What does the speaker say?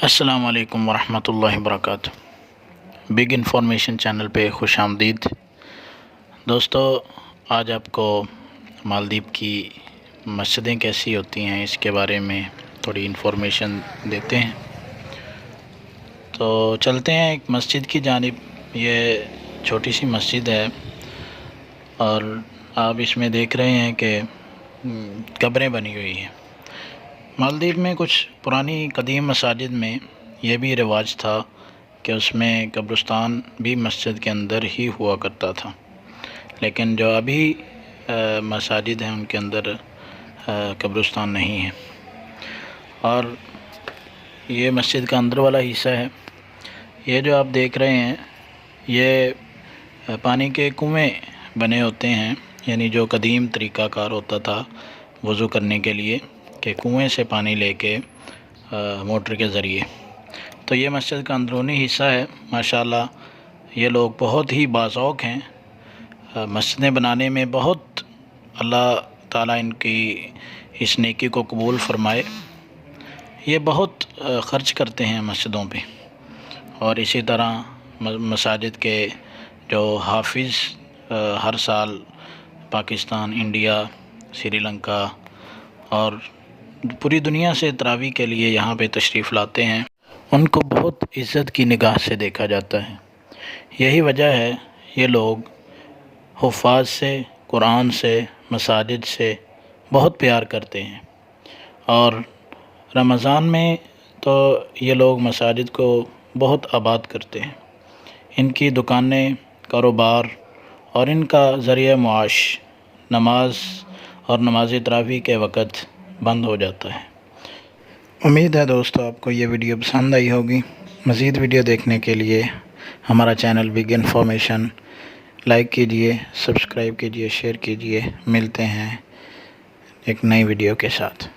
السلام علیکم ورحمۃ اللہ وبرکاتہ۔ بگ انفارمیشن چینل پہ خوش آمدید دوستو۔ آج آپ کو مالدیپ کی مسجدیں کیسی ہوتی ہیں اس کے بارے میں تھوڑی انفارمیشن دیتے ہیں۔ تو چلتے ہیں ایک مسجد کی جانب۔ یہ چھوٹی سی مسجد ہے اور آپ اس میں دیکھ رہے ہیں کہ قبریں بنی ہوئی ہیں۔ مالدیپ میں کچھ پرانی قدیم مساجد میں یہ بھی رواج تھا کہ اس میں قبرستان بھی مسجد کے اندر ہی ہوا کرتا تھا، لیکن جو ابھی مساجد ہیں ان کے اندر قبرستان نہیں ہے۔ اور یہ مسجد کا اندر والا حصہ ہے۔ یہ جو آپ دیکھ رہے ہیں یہ پانی کے کنویں بنے ہوتے ہیں، یعنی جو قدیم طریقہ کار ہوتا تھا وضو کرنے کے لیے کہ کنویں سے پانی لے کے موٹر کے ذریعے۔ تو یہ مسجد کا اندرونی حصہ ہے۔ ماشاءاللہ یہ لوگ بہت ہی باذوق ہیں مسجدیں بنانے میں۔ بہت اللہ تعالیٰ ان کی اس نیکی کو قبول فرمائے۔ یہ بہت خرچ کرتے ہیں مسجدوں پہ، اور اسی طرح مساجد کے جو حافظ ہر سال پاکستان، انڈیا، سری لنکا اور پوری دنیا سے تراویح کے لیے یہاں پہ تشریف لاتے ہیں، ان کو بہت عزت کی نگاہ سے دیکھا جاتا ہے۔ یہی وجہ ہے یہ لوگ حفاظ سے، قرآن سے، مساجد سے بہت پیار کرتے ہیں۔ اور رمضان میں تو یہ لوگ مساجد کو بہت آباد کرتے ہیں۔ ان کی دکانیں، کاروبار اور ان کا ذریعہ معاش نماز اور نماز تراویح کے وقت بند ہو جاتا ہے۔ امید ہے دوستو آپ کو یہ ویڈیو پسند آئی ہوگی۔ مزید ویڈیو دیکھنے کے لیے ہمارا چینل بگ انفارمیشن لائک کیجئے، سبسکرائب کیجئے، شیئر کیجئے۔ ملتے ہیں ایک نئی ویڈیو کے ساتھ۔